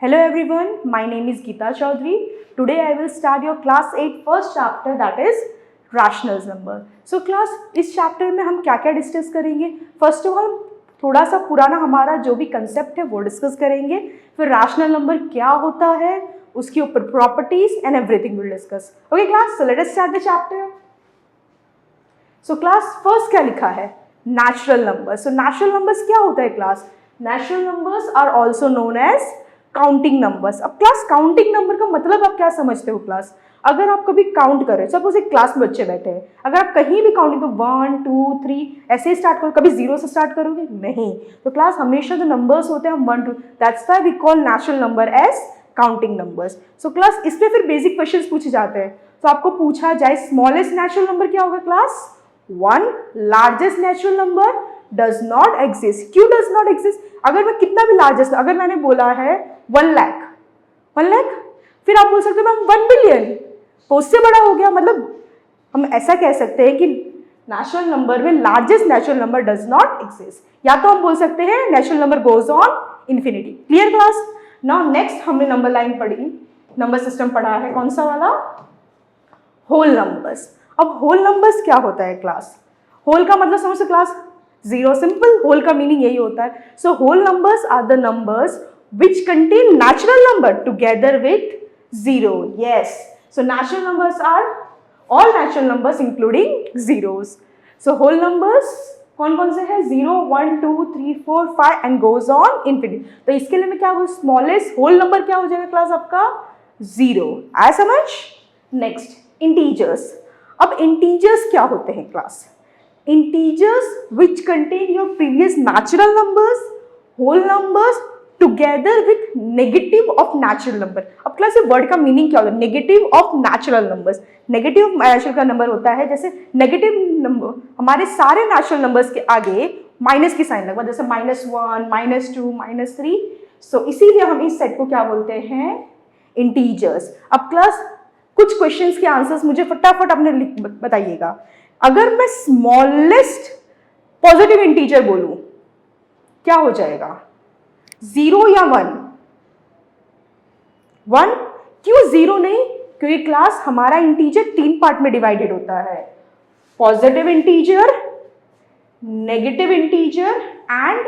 Hello everyone, my name is Geeta Chaudhary. Today I will start your class 8 first chapter, that is rational number. So class इस chapter में हम क्या क्या discuss करेंगे? First of all थोड़ा सा पुराना हमारा जो भी कंसेप्ट है वो डिस्कस करेंगे, फिर रैशनल नंबर क्या होता है, उसके ऊपर properties and everything will discuss. Okay class, so let us start the chapter. So class first क्या लिखा है? Natural numbers. So natural numbers क्या होता है class? Natural numbers are also known as counting numbers. अब क्लास काउंटिंग नंबर का मतलब आप क्या समझते हो क्लास? अगर आप कभी काउंट कर रहे हो, सपोज एक क्लास में बच्चे बैठे हैं, अगर आप कहीं भी काउंटिंग तो 1 2 3 ऐसे ही स्टार्ट करो, कभी जीरो से स्टार्ट करोगे नहीं. तो क्लास हमेशा जो नंबर्स होते हैं हम 1 2, that's why we call natural number as counting numbers. So class इसमें फिर बेसिक क्वेश्चंस पूछे जाते हैं. तो आपको पूछा जाए स्मॉलेस्ट नेचुरल नंबर क्या होगा class? 1. Largest natural number does not exist. क्यों डज नॉट एग्जिस्ट? अगर मैं कितना भी लार्जेस्ट, अगर मैंने बोला है 1 लाख, 1 लाख, फिर आप बोल सकते हो मैम 1 बिलियन, तो उससे बड़ा हो गया. मतलब हम ऐसा कह सकते हैं कि नेचुरल नंबर में largest natural number does not exist. या तो हम बोल सकते हैं natural number goes on infinity. Clear class? Now next हमने नंबर लाइन पढ़ी, नंबर सिस्टम पढ़ा है, कौन सा वाला? Whole numbers. अब होल नंबर्स क्या होता है क्लास? होल का मतलब समझते क्लास? जीरो. सिंपल, होल का मीनिंग यही होता है. So whole numbers are the numbers which contain natural number together with zero. Yes, so natural numbers are all natural numbers including zeros. So whole numbers कौन कौन से हैं? 0 1 2 3 4 5 and goes on infinity. तो इसके लिए मैं क्या हो, स्मॉलेस्ट होल नंबर क्या हो जाएगा क्लास आपका? 0. आया समझ? Next integers. अब इंटीजर्स क्या होते हैं class? Integers which contain your previous natural numbers, whole numbers together with negative of natural number. अब क्लास ये वर्ड का मीनिंग क्या होता है? Negative of natural numbers. Negative of natural का नंबर होता है, जैसे नेगेटिव नंबर हमारे सारे नेचुरल नंबर्स के आगे माइनस की साइन लगवा, जैसे -1 -2 -3. सो इसीलिए हम इस सेट को क्या बोलते हैं? इंटीजर्स. अब क्लास कुछ क्वेश्चंस के आंसर्स मुझे फटाफट अपने बताइएगा. अगर मैं स्मॉलेस्ट पॉजिटिव इंटीजर बोलूं क्या हो जाएगा? 0 या 1? 1. क्यों 0 नहीं? क्योंकि क्लास हमारा इंटीजर 3 पार्ट में डिवाइडेड होता है, positive integer, negative integer and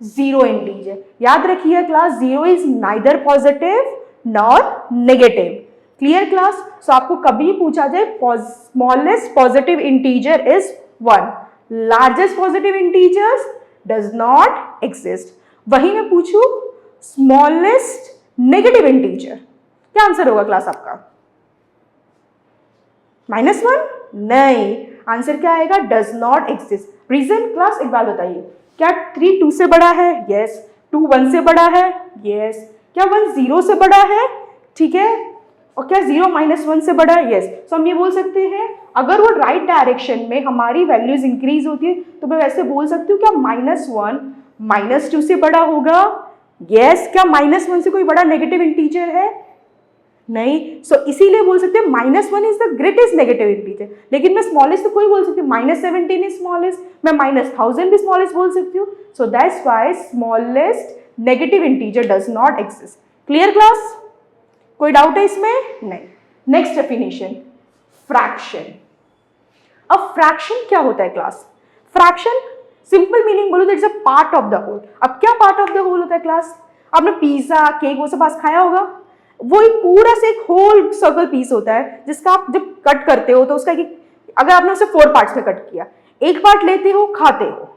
zero integer. याद रखिए class, 0 is neither positive nor negative. Clear class? So आपको कभी पूछा जाए smallest positive integer is 1, largest positive integers does not exist. वही मैं पूछूं स्मॉलेस्ट नेगेटिव इंटीजर, क्या आंसर होगा क्लास आपका? -1? नहीं, आंसर क्या आएगा? Does not exist. Reason class एक बात बताइए, क्या 3 2 से बड़ा है? यस. 2 1 से बड़ा है? यस. क्या 1 0 से बड़ा है? ठीक है. और क्या 0 -1 से बड़ा है? यस. तो हम ये बोल सकते हैं, अगर वो राइट डायरेक्शन में हमारी वैल्यूज इंक्रीज होती है तो मैं वैसे बोल सकती हूँ क्या -1 -2 से बड़ा होगा? यस. क्या -1 से कोई बड़ा नेगेटिव इंटीजर है? नहीं. सो इसीलिए बोल सकते हैं -1 is the greatest negative integer. लेकिन मैं स्मॉलेस्ट तो कोई बोल सकती हूँ, -17 इज स्मॉलेस्ट, मैं -1000 भी स्मॉलेस्ट बोल सकती हूँ. So that's why smallest negative integer does not exist. Clear class? कोई डाउट है इसमें? नहीं. Next definition, fraction. अब फ्रैक्शन क्या होता है क्लास? फ्रैक्शन सिंपल मीनिंग बोलो तो it's a part of the whole. अब क्या पार्ट ऑफ द होल होता है क्लास? आपने पिज्जा, केक वो सब पास खाया होगा, वो एक पूरा से एक होल सर्कल पीस होता है जिसका आप जब कट करते हो तो उसका अगर आपने उसे 4 पार्ट्स में कट किया, एक पार्ट लेते हो खाते हो.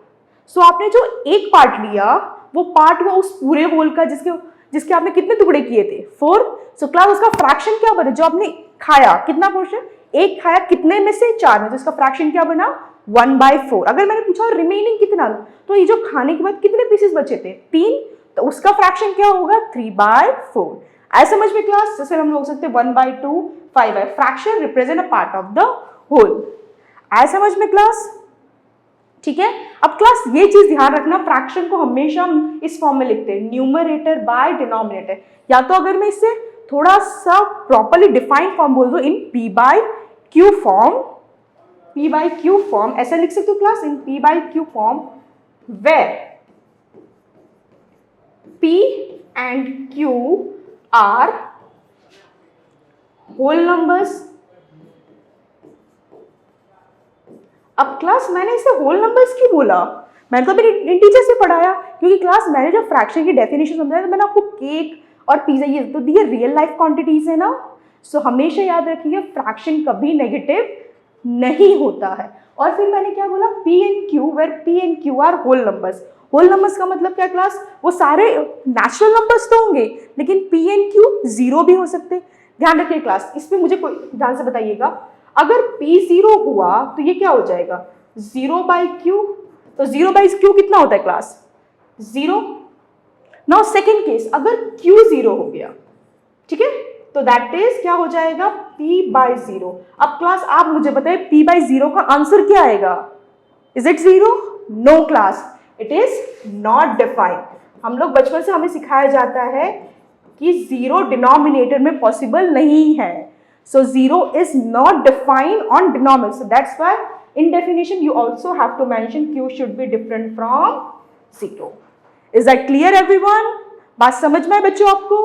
सो आपने जो एक पार्ट लिया वो पार्ट हुआ उस पूरे होल का जिसके आपने कितने टुकड़े किए थे? 4. सो क्लास उसका फ्रैक्शन क्या बना? जो आपने खाया कितना पोर्शन? एक खाया, कितने में से? 4 में. तो इसका फ्रैक्शन क्या बना? 1/4. अगर मैंने पूछा रिमेनिंग कितना, तो ये जो खाने के बाद कितने पीसेस बचे थे? 3. तो उसका फ्रैक्शन क्या होगा? 3/4. ऐसा समझ में क्लास? जैसे हम लोग सकते 1/2 5. Fraction represent a part of the whole. ऐसा समझ में क्लास? ठीक है. अब क्लास ये चीज ध्यान रखना, फ्रैक्शन को हमेशा हम इस फॉर्म में लिखते हैं, न्यूमरेटर बाय डिनोमिनेटर. या तो अगर मैं इससे थोड़ा सा प्रॉपर्ली डिफाइंड फॉर्म बोल दूं, इन P/Q फॉर्म, P/Q फॉर्म ऐसा लिख सकते हो class, in P/Q form where P and Q are whole numbers. अब क्लास मैंने इसे होल नंबर्स क्यों बोला? मैंने तो अभी इंटीजर से पढ़ाया, क्योंकि क्लास मैंने जब फ्रैक्शन की डेफिनेशन समझाया तो मैंने आपको केक और पिज्जा ये तो दिए रियल लाइफ क्वांटिटीज है ना. सो हमेशा याद रखिए फ्रैक्शन कभी नेगेटिव नहीं होता है. और फिर मैंने क्या बोला, P and Q, where P and Q are whole numbers. Whole numbers का मतलब क्या क्लास, वो सारे नेचुरल नंबर्स तो होंगे लेकिन P and Q जीरो भी हो सकते. ध्यान रखिए क्लास, इस पर मुझे कोई ध्यान से बताइएगा, अगर P जीरो हुआ तो ये क्या हो जाएगा, 0/Q. तो 0/Q कितना होता है क्लास, 0. नाउ सेकेंड केस, अगर Q जीरो हो गया, ठीक है, तो दैट इज क्या हो जाएगा, P/0. अब क्लास आप मुझे बताइए P/0 का आंसर क्या आएगा, is it 0? No class, it is not defined. हम लोग बचपन से हमें सिखाया जाता है कि 0 डिनोमिनेटर में पॉसिबल नहीं है. So 0 is not defined on denominator. So that's why in definition you also have to mention Q should be different from 0. Is that clear everyone? बात समझ में बच्चों आपको?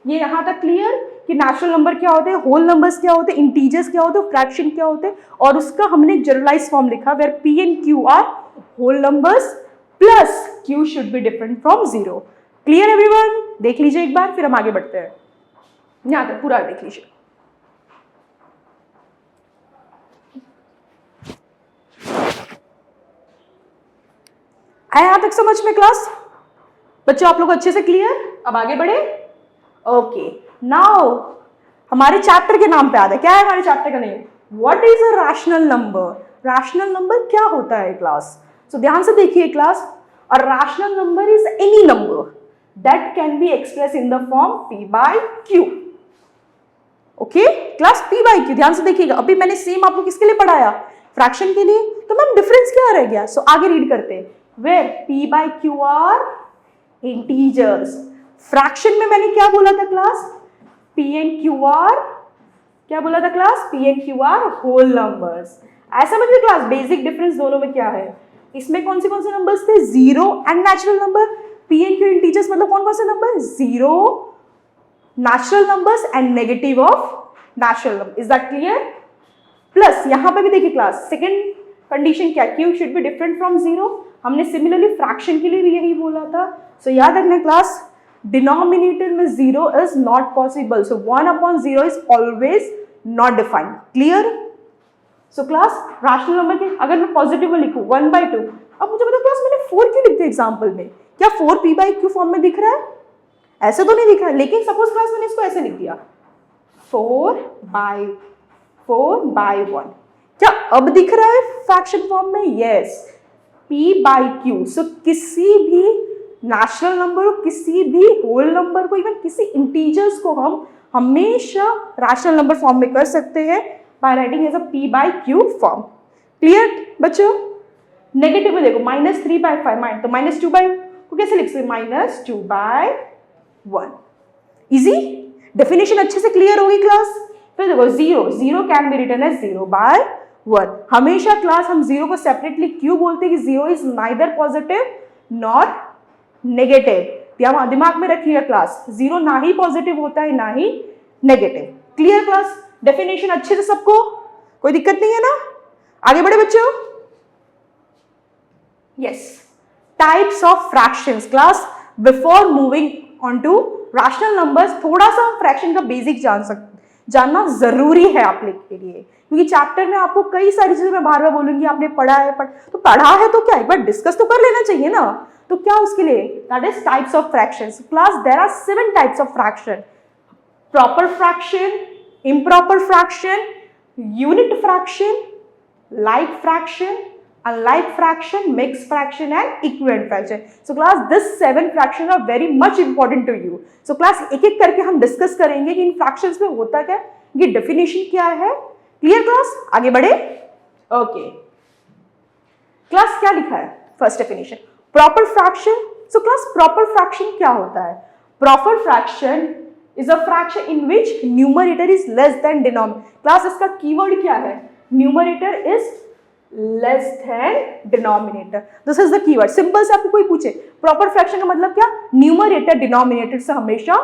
ये यहाँ तक क्लियर कि नेचुरल नंबर क्या होते हैं, होल नंबर्स क्या होते हैं, इंटीजर्स क्या होते हैं, फ्रैक्शन क्या होते हैं, और उसका हमने एक जनरलाइज फॉर्म लिखा where P and Q are whole numbers plus Q should be different from 0. Clear everyone? देख लीजिए एक बार, फिर हम आगे बढ़ते हैं. यहाँ तक पूरा देख लीजिए. आया यहाँ तक समझ में क्लास? बच्चों आप लोग अच्छे से क्लियर? अब आगे बढ़े. ओके, नाउ हमारे चैप्टर के नाम पे आता है. क्या है हमारे चैप्टर का name? What is a rational number. Rational number क्या होता है क्लास? सो ध्यान से देखिए class, a rational number is any number that can be express in the form P/Q. Okay class, P/Q. ध्यान से देखिएगा, अभी मैंने सेम आपको किसके लिए पढ़ाया, फ्रैक्शन के लिए. तो मैम डिफरेंस क्या रह गया? सो आगे रीड करते हैं. Where P/Q are integers. Fraction में मैंने क्या बोला था class, P and Q are, क्या बोला था class, P and Q are whole numbers. ऐसा समझ में क्लास बेसिक डिफरेंस दोनों में क्या है. इसमें कौन से नंबर्स थे, 0 and natural number. P and Q integers मतलब कौन से number, 0 natural numbers and negative of natural number. Is that clear? Plus यहां पे भी देखिए क्लास, सेकंड कंडीशन क्या, Q should be different from 0. हमने सिमिलरली फ्रैक्शन के लिए भी यही बोला था. सो याद रखना क्लास, डिनोमिनेटर में 0 is not possible. So 1/0 is always not defined. Clear? So class rational number के अगर मैं पॉजिटिव में लिखूं 1/2, अब मुझे बताओ क्लास मैंने 4 क्यों लिख दिया एग्जाम्पल में, क्या 4 P/Q फॉर्म में दिख रहा है? ऐसे तो नहीं दिख रहा है, लेकिन सपोज क्लास मैंने इसको ऐसे लिख दिया 4/1. क्या अब दिख रहा है फ्रैक्शन फॉर्म में? Yes, P/Q. सो किसी भी नेचुरल नंबर को, किसी भी होल नंबर को, इवन किसी इंटीजर्स को हम हमेशा रैशनल नंबर फॉर्म में कर सकते हैं by writing as a P/Q form. Clear बच्चों? नेगेटिव में देखो -3/5, तो -2/, को कैसे लिख सकते, -2/1. इजी. डेफिनेशन अच्छे से क्लियर होगी क्लास. फिर देखो 0 कैन बी रिटन एज 0/1. हमेशा क्लास हम 0 को सेपरेटली क्यों बोलते हैं कि 0 is neither positive nor negative. दिमाग में रखिएगा क्लास, 0 ना ही पॉजिटिव होता है ना ही नेगेटिव. Clear class? डेफिनेशन अच्छे से सबको, कोई दिक्कत नहीं है ना? आगे बढ़े बच्चों. Yes, types of fractions. Class before moving on to rational numbers, थोड़ा सा फ्रैक्शन का बेसिक जानना जरूरी है आप लोग के लिए, क्योंकि चैप्टर में आपको कई सारी चीजें मैं बार बार बोलूंगी, आपने पढ़ा है तो पढ़ा है तो क्या एक बार डिस्कस तो कर लेना चाहिए ना. तो क्या उसके लिए, that is types of fractions. Class there are 7 types of fraction. Proper fraction, improper fraction, unit fraction, like fraction, unlike fraction, mixed fraction and equivalent fraction. So class this 7 fractions are very much important to you. So class एक एक करके हम discuss करेंगे कि इन fractions में होता क्या, ये डेफिनेशन क्या है. Clear class? आगे बढ़े. ओके क्लास, क्या लिखा है first definition, proper fraction. So class proper fraction क्या होता है? Proper fraction is a fraction in which numerator is less than denominator. Class इसका कीवर्ड क्या है? numerator is less than denominator. This is the keyword. Simple से आपको कोई पूछे प्रॉपर फ्रैक्शन का मतलब क्या, न्यूमरेटर डिनोमिनेटर से हमेशा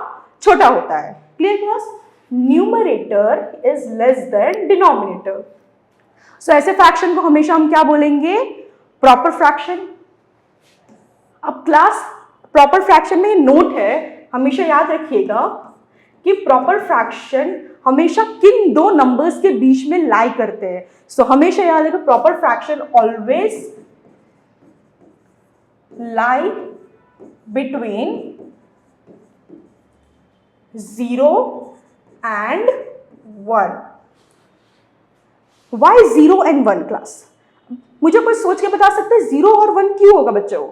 छोटा होता है। Clear class? Numerator is less than denominator. So ऐसे फ्रैक्शन को हमेशा हम क्या बोलेंगे, प्रॉपर फ्रैक्शन। अब क्लास प्रॉपर फ्रैक्शन में नोट है, हमेशा याद रखिएगा कि प्रॉपर फ्रैक्शन हमेशा किन दो नंबर्स के बीच में लाई करते हैं। सो हमेशा याद रखिए proper fraction always lie between 0 and 1। Why 0 and 1 class? मुझे कोई सोच के बता सकते हैं 0 और 1 क्यों होगा बच्चों?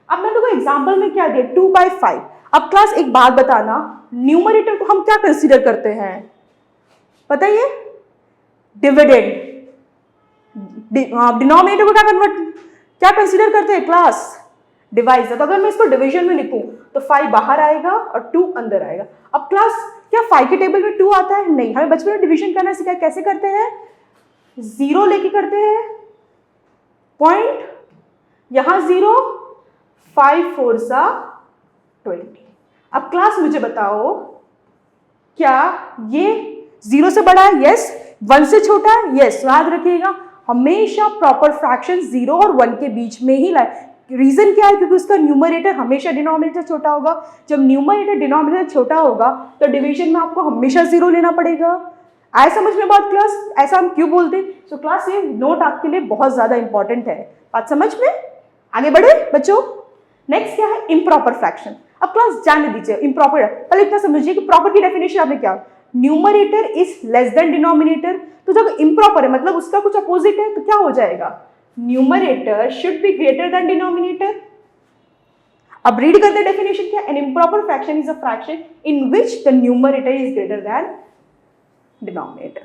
अब मैं देखो एग्जाम्पल में क्या दिया, 2/5। अब क्लास एक बात बताना, न्यूमरेटर को हम क्या कंसीडर करते हैं बताइए, डिविडेंड। डिनोमिनेटर को क्या कंसीडर करते हैं क्लास, डिवाइजर। तो अगर मैं इसको डिवीजन में लिखूं तो 5 बाहर आएगा और 2 अंदर आएगा। अब क्लास क्या 5 के टेबल में 2 आता है? नहीं, हमें बचपन में डिवीजन करना सिखाया, कैसे करते हैं, 0 लेके करते हैं, पॉइंट यहां 0, 5 4 20। अब क्लास मुझे बताओ क्या ये 0 से बड़ा है? यस। 1 से छोटा है? यस। याद रखिएगा हमेशा प्रॉपर फ्रैक्शन 0 और 1 के बीच में ही लाए। रीजन क्या है, क्योंकि उसका न्यूमरेटर हमेशा डिनोमिनेटर से छोटा होगा। जब न्यूमरेटर डिनोमिनेटर छोटा होगा तो डिवीजन में आपको हमेशा 0 लेना पड़ेगा। आए समझ में बात क्लास? ऐसा हम क्यों बोलते हैं? तो क्लास ये नोट आपके लिए बहुत ज्यादा इंपॉर्टेंट है। बात समझ में? आगे बढ़े बच्चों। नेक्स्ट क्या है, इम्प्रॉपर फ्रैक्शन। अब क्लास जाने दीजिए इम्प्रॉपर, पहले इतना समझिए कि प्रॉपर की डेफिनेशन आपने क्या, numerator is less than denominator. तो जब इम्प्रॉपर है मतलब उसका कुछ अपोजिट है तो क्या हो जाएगा, numerator should be greater than denominator. अब रीड करते डेफिनेशन क्या, an improper fraction is a fraction in which the numerator is greater than denominator.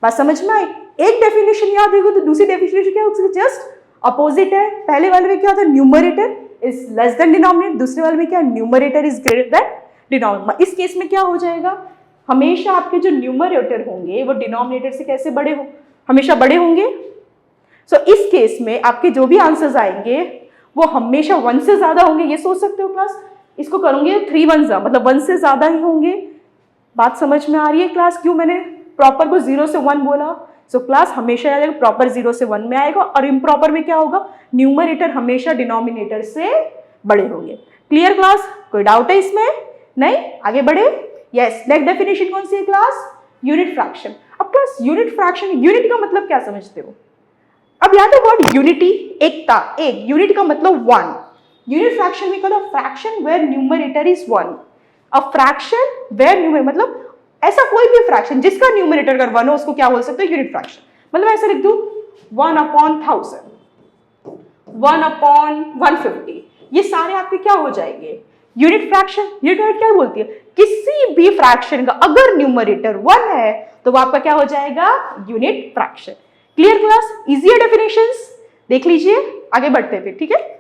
बात समझ में आई? एक डेफिनेशन याद होगी तो दूसरी डेफिनेशन क्या होगी, जस्ट अपोजिट है। पहले वाले में क्या होता है, numerator is less than denominator, दूसरे वाले में क्या, numerator is greater than denominator. इस केस में क्या हो जाएगा, हमेशा आपके जो न्यूमरेटर होंगे वो डिनोमिनेटर से कैसे बड़े हो, हमेशा बड़े होंगे। सो इस केस में आपके जो भी आंसर्स आएंगे वो हमेशा 1 से ज्यादा होंगे। ये सोच सकते हो क्लास, इसको करूंगे 3 1 मतलब 1 से ज्यादा ही होंगे। बात समझ में आ रही है क्लास, क्यों मैंने प्रॉपर को 0 से 1 बोला? सो क्लास हमेशा आएगा प्रॉपर 0 से 1 में आएगा, और इम्प्रॉपर में क्या होगा, न्यूमरेटर हमेशा डिनोमिनेटर से बड़े होंगे। Clear class? कोई डाउट है इसमें? नहीं, आगे बढ़े। यस, नेक्स्ट डेफिनेशन कौन सी है क्लास, यूनिट फ्रैक्शन। अब क्लास यूनिट फ्रैक्शन, यूनिट का मतलब क्या समझते हो? अब याद है वर्ड यूनिटी, एकता, एक। यूनिट का मतलब 1। यूनिट फ्रैक्शन में कहता fraction where numerator is 1। A fraction where numerator मतलब ऐसा कोई भी फ्रैक्शन जिसका न्यूमरेटर अगर 1 हो उसको क्या बोल सकते हो, यूनिट फ्रैक्शन। मतलब ऐसे लिख दूं 1/1000, 1/150, ये सारे आपके क्या हो जाएंगे, यूनिट फ्रैक्शन। यूनिट क्या बोलती है, किसी भी फ्रैक्शन का अगर न्यूमरेटर 1 है तो वो आपका क्या हो जाएगा, unit fraction. Clear class? Easy है डेफिनेशंस, देख लीजिए। आगे बढ़ते हैं फिर, ठीक है।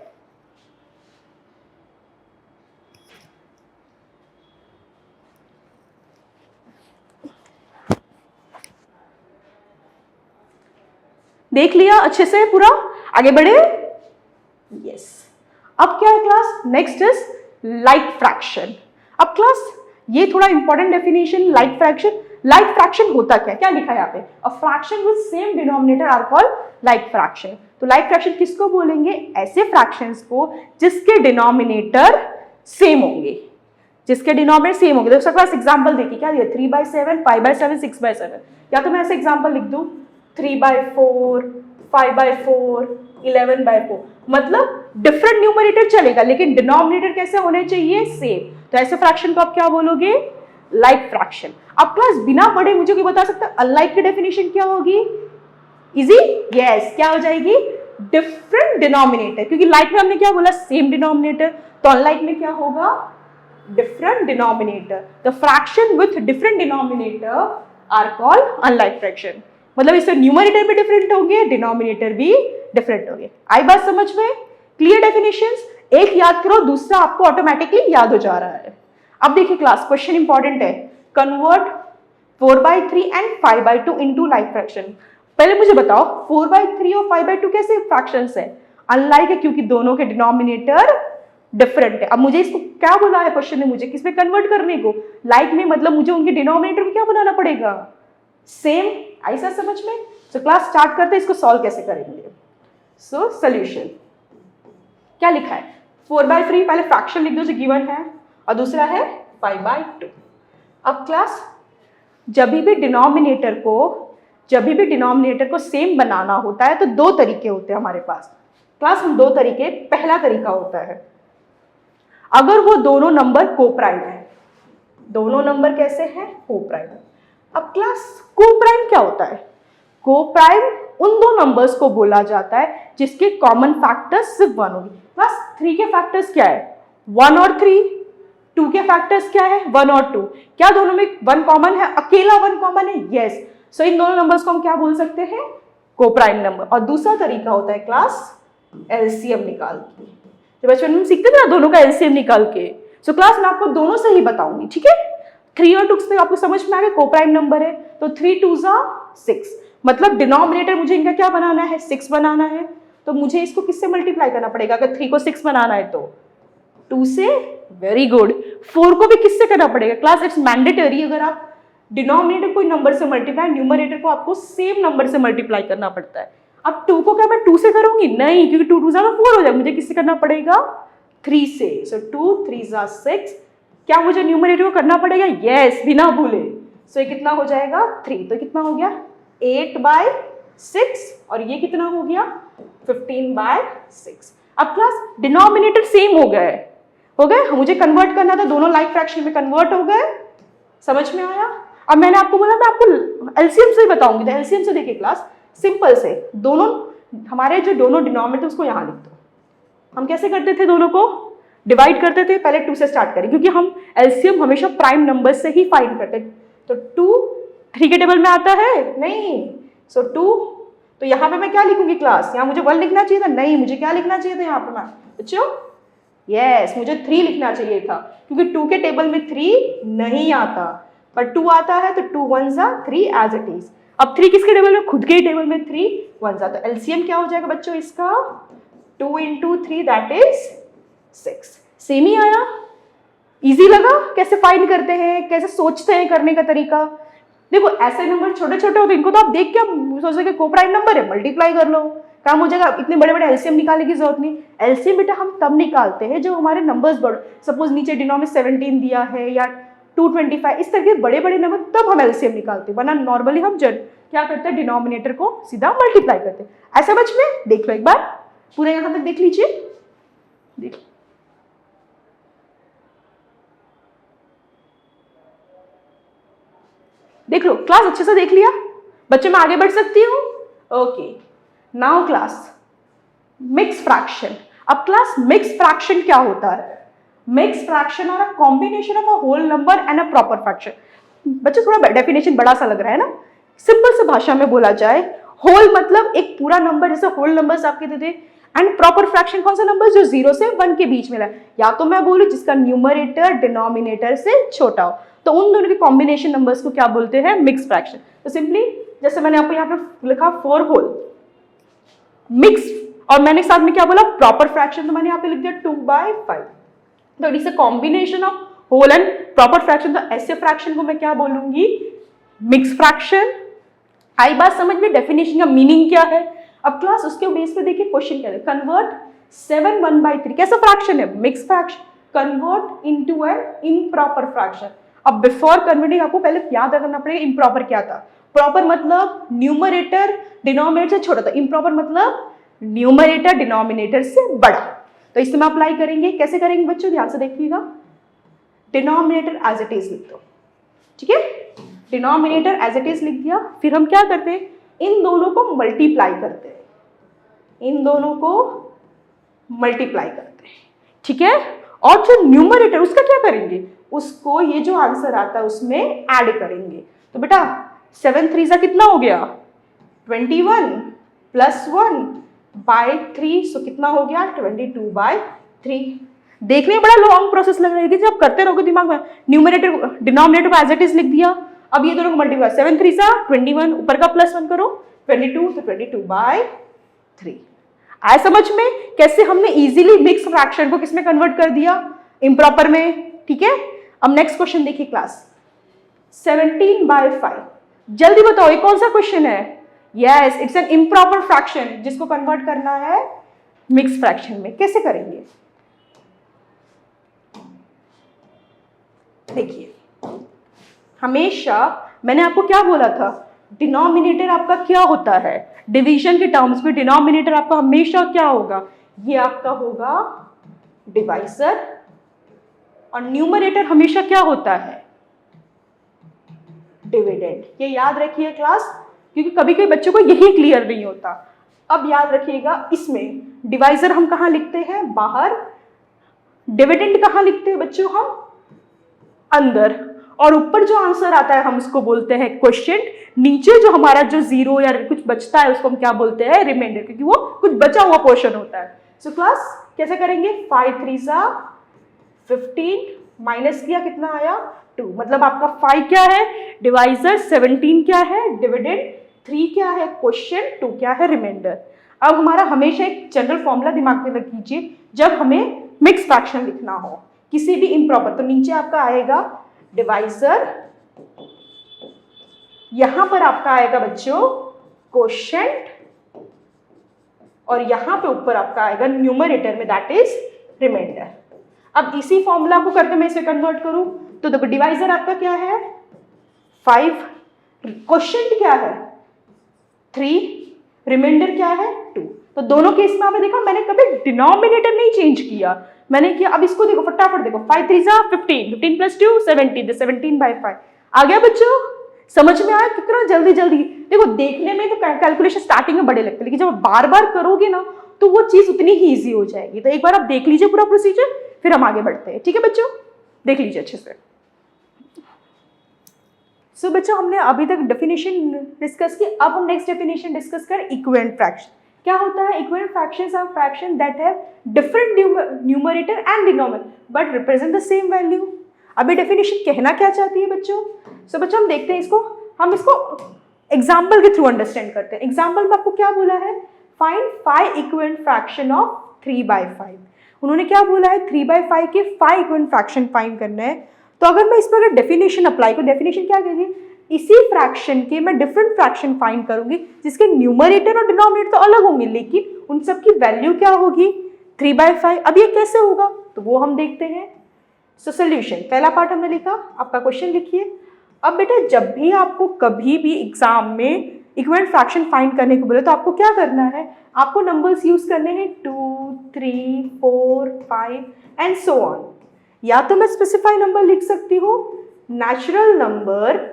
देख लिया अच्छे से पूरा, आगे बढ़े। यस, अब क्या है class, next is like fraction. अब क्लास ये थोड़ा important definition, like fraction. Like fraction होता क्या, क्या लिखा है यहाँ पे, a fraction with same denominator are called like fraction. तो लाइक फ्रैक्शन किसको बोलेंगे, ऐसे फ्रैक्शंस को जिसके डिनोमिनेटर सेम होंगे, जिसके डिनोमिनेटर सेम होंगे। तो उसका क्लास एग्जांपल देखिए, क्या दिया, 3/7, 5/7, 6/7। या तो मैं ऐसे एग्जांपल लिख दूं 3/4, 5/4, 11/4। मतलब डिफरेंट न्यूमरेटर चलेगा लेकिन डिनोमिनेटर कैसे होने चाहिए, सेम। तो ऐसे फ्रैक्शन को आप क्या बोलोगे, लाइक फ्रैक्शन। अब क्लास बिना पढ़े मुझे कोई बता सकता है अनलाइक की डेफिनेशन क्या होगी, इजी। यस, क्या हो जाएगी, डिफरेंट डिनोमिनेटर, क्योंकि लाइक में हमने क्या बोला, सेम डिनोमिनेटर। तो अनलाइक में क्या होगा, different denominator. The fraction with different denominator are called unlike fraction. मतलब इससे न्यूमरेटर भी डिफरेंट होंगे, डिनोमिनेटर भी डिफरेंट होंगे। आई बात समझ में? Clear definitions. एक याद करो, दूसरा आपको ऑटोमेटिकली याद हो जा रहा है। अब देखिए क्लास, क्वेश्चन इंपॉर्टेंट है, convert 4/3 and 5/2 into like fraction. पहले मुझे बताओ 4/3 और 5/2 कैसे फ्रैक्शंस है? अनलाइक है क्योंकि दोनों के डिनोमिनेटर डिफरेंट है। अब मुझे इसको क्या बोला है क्वेश्चन ने, मुझे किस में कन्वर्ट करने को? लाइक में मतलब मुझे उनके डिनोमिनेटर को क्या बनाना पड़ेगा? सेम। ऐसा समझ में? तो क्लास स्टार्ट करते हैं, इसको सॉल्व कैसे करेंगे। सो सॉल्यूशन क्या लिखा है? 4/3 पहले फ्रैक्शन लिख दो जो गिवन है, और दूसरा है 5/2। अब क्लास जब भी डिनोमिनेटर को सेम बनाना होता है तो दो तरीके होते हैं हमारे पास। क्लास हम दो तरीके, पहला तरीका होता है अगर वो दोनों नंबर कोप्राइम है। दोनों नंबर कैसे हैं? कोप्राइम। अब क्लास कोप्राइम क्या होता है? कोप्राइम उन दो नंबर्स को बोला जाता है जिसके कॉमन फैक्टर्स सिर्फ 1 होगी। क्लास 3 के फैक्टर्स क्या है? 1 और 3। 2 के फैक्टर्स क्या है? 1 और 2। क्या दोनों में 1 कॉमन है? अकेला 1 कॉमन है? यस। सो इन दोनों नंबर्स को हम क्या बोल सकते हैं? Coprime number. और दूसरा तरीका होता है क्लास एलसीएम निकाल के। जब बचपन में सीखते थे ना दोनों का एलसीएम निकाल के। सो क्लास मैं आपको दोनों से ही बताऊंगी, ठीक है? 3 और 2 से आपको समझ में आ गया कोप्राइम नंबर है, तो 3 2 6, मतलब डिनोमिनेटर मुझे इनका क्या बनाना है? 6 बनाना है। तो मुझे इसको किससे मल्टीप्लाई करना पड़ेगा? अगर 3 को 6 बनाना है तो 2 से। Very good. 4 को भी किससे करना पड़ेगा? क्लास इट्स मैंडेटरी, अगर आप डिनोमिनेटर कोई नंबर से मल्टीप्लाई, न्यूमरेटर को आपको सेम नंबर से मल्टीप्लाई करना पड़ता है। अब 2 को क्या मैं 2 से करूंगी? नहीं, क्योंकि 2 2 4 हो जाएगा। मुझे किससे करना पड़ेगा? 3 से। सो 2 3 6। क्या मुझे न्यूमरेटर को करना पड़ेगा? यस, बिना भूले। सो ये कितना हो जाएगा? 3। तो कितना हो गया? 8/6। और ये कितना हो गया? 15/6। अब क्लास डिनोमिनेटर सेम हो गए, मुझे कन्वर्ट करना था, दोनों लाइक फ्रैक्शन में कन्वर्ट हो गए। समझ में आया? अब मैंने आपको बोला मैं आपको एलसीएम से ही बताऊंगी, तो एलसीएम से देखिए क्लास, सिंपल से दोनों हमारे जो दोनों डिनोमिनेटर उसको यहाँ लिख दो। हम कैसे करते थे? दोनों को डिवाइड करते थे। पहले 2 से स्टार्ट करें क्योंकि हम एलसीएम हमेशा प्राइम नंबर से ही फाइंड करते थे। तो 2 3 के टेबल में आता है? नहीं। सो 2, तो यहाँ पे मैं क्या लिखूंगी क्लास? यहाँ मुझे 1 लिखना चाहिए था? नहीं, मुझे क्या लिखना चाहिए था यहाँ पे मैं बच्चों? यस, मुझे 3 लिखना चाहिए था क्योंकि 2 के टेबल में 3 नहीं आता, पर 2 आता है। तो 2 1 3 एज इट इज। अब 3 किसके टेबल में? खुद के ही टेबल में 3 1 तो एलसीएम क्या हो जाएगा बच्चों इसका? 2 × 3 दैट इज 6। सेम ही आया? इजी लगा? कैसे फाइंड करते हैं, कैसे सोचते हैं करने का तरीका? देखो ऐसे नंबर छोटे छोटे होते हैं, इनको तो आप देख के सोचोगे कोप्राइम नंबर है, मल्टीप्लाई कर लो, काम हो जाएगा। इतने बड़े बड़े एलसीएम निकालने की जरूरत नहीं। एलसीएम बेटा हम तब निकालते हैं जब हमारे नंबर्स बड़े, सपोज नीचे डिनोमिनेटर 17 दिया है या 225, इस तरह के बड़े बड़े नंबर, तब हम एलसीएम निकालते हैं। वरना नॉर्मली हम क्या करते हैं? डिनोमिनेटर को सीधा मल्टीप्लाई करते हैं। ऐसा समझ में? देख लो एक बार, पूरा यहां तक देख लीजिए। देख देख लो क्लास, अच्छे से देख लिया बच्चे? मैं आगे बढ़ सकती हूँ? Okay, now class mix fraction. अब क्लास मिक्स फ्रैक्शन क्या होता है? Mix fraction are a combination of a whole number and a proper fraction. बच्चे थोड़ा डेफिनेशन बड़ा सा लग रहा है ना? सिंपल से भाषा में बोला जाए, होल मतलब एक पूरा नंबर, जैसे होल नंबर्स आपके दे दे, एंड प्रॉपर फ्रैक्शन कौन सा नंबर? जो 0 से 1 के बीच में रहा। या तो मैं बोलूं जिसका न्यूमरेटर डिनोमिनेटर से छोटा हो, तो उन दोनों के कॉम्बिनेशन नंबर्स को क्या बोलते हैं? Mix fraction. तो सिंपली जैसे मैंने आपको यहाँ पे लिखा 4 होल मिक्स, और मैंने साथ में क्या बोला? प्रॉपर फ्रैक्शन, तो मैंने यहाँ पे लिख दिया 2/5। तो it is a combination of whole and proper fraction. तो ऐसे फ्रैक्शन को मैं क्या बोलूंगी? Mix fraction. आई बात समझ में? डेफिनेशन का मीनिंग क्या है? अब क्लास उसके बेस पे देखिए क्वेश्चन क्या है। कन्वर्ट 7 1/3 कैसा फ्रैक्शन है? Mix fraction. Convert into an improper fraction. अब बिफोर कन्वर्टिंग आपको पहले याद रखना पड़ेगा इम्प्रॉपर क्या था। प्रॉपर मतलब न्यूमरेटर डिनोमिनेटर से छोटा था, इम्प्रॉपर मतलब न्यूमरेटर डिनोमिनेटर से बड़ा। तो इसमें हम अप्लाई करेंगे। कैसे करेंगे बच्चों? ध्यान से देखिएगा। डिनोमिनेटर एज इट इज लिख दो, ठीक है? डिनोमिनेटर एज इट इज लिख दिया। फिर हम क्या करते हैं? इन दोनों को मल्टीप्लाई करते हैं, इन दोनों को मल्टीप्लाई करते हैं, ठीक है? और जो न्यूमरेटर उसका क्या करेंगे? उसको ये जो आंसर आता है उसमें ऐड करेंगे। तो बेटा 7 3 कितना हो गया? 21 + 1/3, सो कितना हो गया? 22/3। देखने में बड़ा लॉन्ग प्रोसेस लग रहा है, लेकिन जब करते रहोगे दिमाग में, न्यूमरेटर डिनोमिनेटर को एज इट इज लिख दिया। अब ये दोनों को मल्टीप्लाई, 7 3 21, ऊपर का +1 करो, 22 तो 22/3। आया समझ में कैसे हमने इजीली मिक्स फ्रैक्शन को किसमें कन्वर्ट कर दिया, इम्प्रॉपर में। ठीक है, अब नेक्स्ट क्वेश्चन देखिए क्लास, 17/5। जल्दी बताओ ये कौन सा क्वेश्चन है? Yes, it's an improper fraction जिसको कन्वर्ट करना है मिक्स फ्रैक्शन में। कैसे करेंगे देखिए, हमेशा मैंने आपको क्या बोला था, डिनोमिनेटर आपका क्या होता है डिवीजन के टर्म्स में, डिनोमिनेटर आपका हमेशा क्या होगा, ये आपका होगा डिवाइजर, और न्यूमरेटर हमेशा क्या होता है, डिविडेंड। ये याद रखिए क्लास, क्योंकि कभी कभी बच्चों को यही क्लियर नहीं होता। अब याद रखिएगा, इसमें डिवाइजर हम कहां लिखते हैं, बाहर, डिविडेंड कहां लिखते हैं बच्चों, हम अंदर, और ऊपर जो आंसर आता है हम उसको बोलते हैं क्वोशिएंट, नीचे जो हमारा जो जीरो या कुछ बचता है उसको हम क्या बोलते हैं, रिमाइंडर, क्योंकि वो कुछ बचा हुआ पोर्शन होता है। सो क्लास कैसे करेंगे, 5 3 15 माइनस किया कितना आया 2, मतलब आपका 5 क्या है डिवाइजर, 17 क्या है डिविडेंड, 3 क्या है क्वोशिएंट, 2 क्या है रिमाइंडर। अब हमारा हमेशा एक जनरल फॉर्मूला दिमाग में रख लीजिए, जब हमें मिक्स फ्रैक्शन लिखना हो किसी भी इम्प्रॉपर, तो नीचे आपका आएगा डिवाइजर, यहां पर आपका आएगा बच्चों क्वोशिएंट, और यहां पे ऊपर आपका आएगा न्यूमरेटर में दैट इज रिमाइंडर। अब इसी फॉर्मूला को करके मैं इसे कन्वर्ट करूं तो देखो, डिवाइजर आपका क्या है 5, क्वोशिएंट क्या है 3, रिमाइंडर क्या है 2। तो दोनों केस में आपने देखा मैंने कभी डिनोमिनेटर नहीं चेंज किया, मैंने किया। अब इसको देखो फटाफट देखो, 5 3 15, 15 + 2 17, 17/5 आ गया बच्चों, समझ में आया कितना जल्दी जल्दी। देखो देखने में तो कैलकुलेशन स्टार्टिंग में बड़े लगते हैं, लेकिन जब बार बार करोगे ना तो वो चीज उतनी ही ईजी हो जाएगी। तो एक बार आप देख लीजिए पूरा प्रोसीजर, फिर हम आगे बढ़ते हैं। ठीक है बच्चों, देख लीजिए अच्छे से। सो बच्चों हमने अभी तक डेफिनेशन डिस्कस की, अब हम नेक्स्ट डेफिनेशन डिस्कस करें इक्विवेलेंट फ्रैक्शन। क्या होता है, equivalent fractions are fraction that have different numerator and denominator but represent the same value. अभी डेफिनेशन कहना क्या चाहती है बच्चों। सो बच्चों हम देखते हैं इसको, हम इसको एग्जाम्पल के थ्रू अंडरस्टैंड करते हैं। एग्जाम्पल में आपको क्या बोला है, फाइंड 5 इक्विवेलेंट फ्रैक्शन ऑफ 3/5। उन्होंने क्या बोला है, 3/5 के 5 इक्विवेलेंट फ्रैक्शन फाइंड करना है। तो अगर मैं इस पर अगर डेफिनेशन अप्लाई करूं, डेफिनेशन क्या कहती है, इसी फ्रैक्शन के मैं डिफरेंट फ्रैक्शन फाइंड करूंगी जिसके न्यूमरेटर और डिनोमिनेटर तो अलग होंगे, लेकिन उन सब की वैल्यू क्या होगी 3/5। अब ये कैसे होगा तो वो हम देखते हैं। सो सोल्यूशन, पहला पार्ट हमने लिखा, आपका क्वेश्चन लिखिए। अब बेटा जब भी आपको कभी भी एग्जाम में इक्विवेलेंट फ्रैक्शन फाइंड करने को बोले तो आपको क्या करना है, आपको नंबर्स यूज करने हैं 2 3 4 5 एंड सो ऑन। या तो मैं स्पेसिफाई नंबर लिख सकती हूँ, नेचुरल नंबर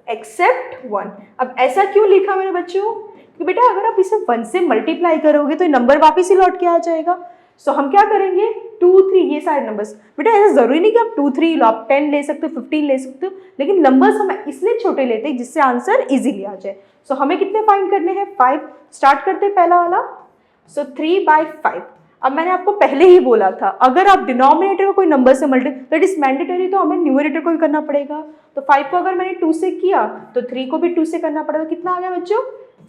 एक्सेप्ट 1। अब ऐसा क्यों लिखा मैंने बच्चों, कि बेटा अगर आप इसे 1 से मल्टीप्लाई करोगे तो नंबर वापस ही लौट के आ जाएगा। सो हम क्या करेंगे 2 3 ये सारे नंबर्स, बेटा ऐसा जरूरी नहीं कि आप 2 3 लो, आप 10 ले सकते हो 15 ले सकते हो, लेकिन नंबर्स हम इसलिए छोटे लेते हैं जिससे आंसर इजीली आ जाए। सो हमें कितने फाइंड करने हैं 5। स्टार्ट करते हैं पहला वाला। सो 3/5। अब मैंने आपको पहले ही बोला था अगर आप डिनोमिनेटर को कोई नंबर से मल्टीप्लाई, तो इट इज मैंडेटरी, तो हमें न्यूमरेटर को भी करना पड़ेगा। तो 5 को अगर मैंने 2 से किया तो 3 को भी 2 से करना पड़ेगा। कितना आ गया बच्चों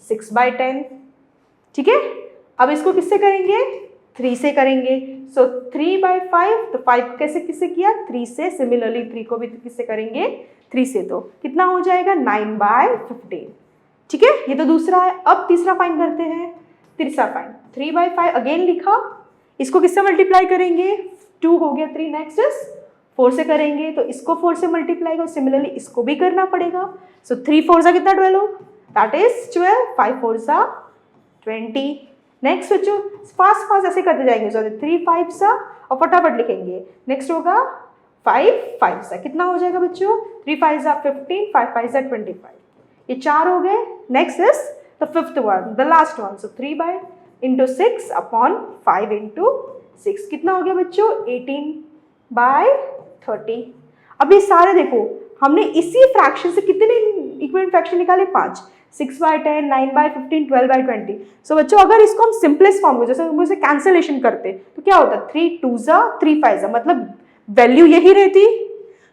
6/10। ठीक है, अब इसको किससे करेंगे 3 से करेंगे। सो 3/5, तो 5 को कैसे किससे किया 3 से, सिमिलरली 3 को भी किससे करेंगे 3 से, तो कितना हो जाएगा 9/15। ठीक है, ये तो दूसरा है। अब तीसरा फाइंड करते हैं, तीसरा फाइंड 3/5 अगेन लिखा, इसको किससे मल्टीप्लाई करेंगे 2 हो गया 3, नेक्स्ट इज 4 से करेंगे, तो इसको 4 से मल्टीप्लाई करो, सिमिलरली इसको भी करना पड़ेगा। सो 3 4 सा कितना 12 दैट इज 12, 5 4 सा 20। नेक्स्ट बच्चों फास्ट ऐसे करते जाएंगे, सो 3 5 सा और फटाफट लिखेंगे। नेक्स्ट होगा 5 5 सा, कितना हो जाएगा बच्चों 3 5 सा 15, 5 5 सा 25, ये 4 हो गए। Next is the fifth one, the last one. सो 3/6/5 × 6 कितना हो गया बच्चों 18/30। अब ये सारे देखो हमने इसी फ्रैक्शन से कितने इक्विवेलेंट फ्रैक्शन निकाले 5, 6/10, 9/15, 12/20। सो बच्चों अगर इसको हम सिंपलेस्ट फॉर्म में जैसे हम इसे कैंसिलेशन करते तो क्या होता 3 2 3 5, मतलब वैल्यू यही रहती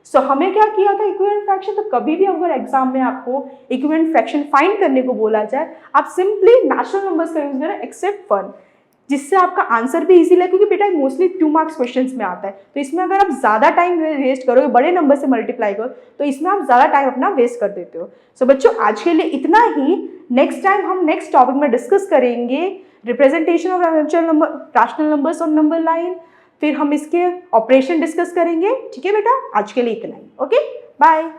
सो हमें क्या किया था इक्विवेलेंट फ्रैक्शन, तो कभी भी अगर एग्जाम में आपको इक्विवेलेंट फ्रैक्शन फाइंड करने को बोला जाए, आप सिंपली नेचुरल नंबर्स का यूज करें एक्सेप्ट 1, जिससे आपका आंसर भी इजी लगे, क्योंकि बेटा मोस्टली 2 मार्क्स क्वेश्चंस में आता है। तो इसमें अगर आप ज़्यादा टाइम वेस्ट करोगे, बड़े नंबर से मल्टीप्लाई करो, तो इसमें आप ज़्यादा टाइम अपना वेस्ट कर देते हो। सो बच्चों आज के लिए इतना ही। नेक्स्ट टाइम हम नेक्स्ट टॉपिक में डिस्कस करेंगे representation of rational numbers on number line, फिर हम इसके ऑपरेशन डिस्कस करेंगे। ठीक है बेटा, आज के लिए इतना ही। Okay, bye.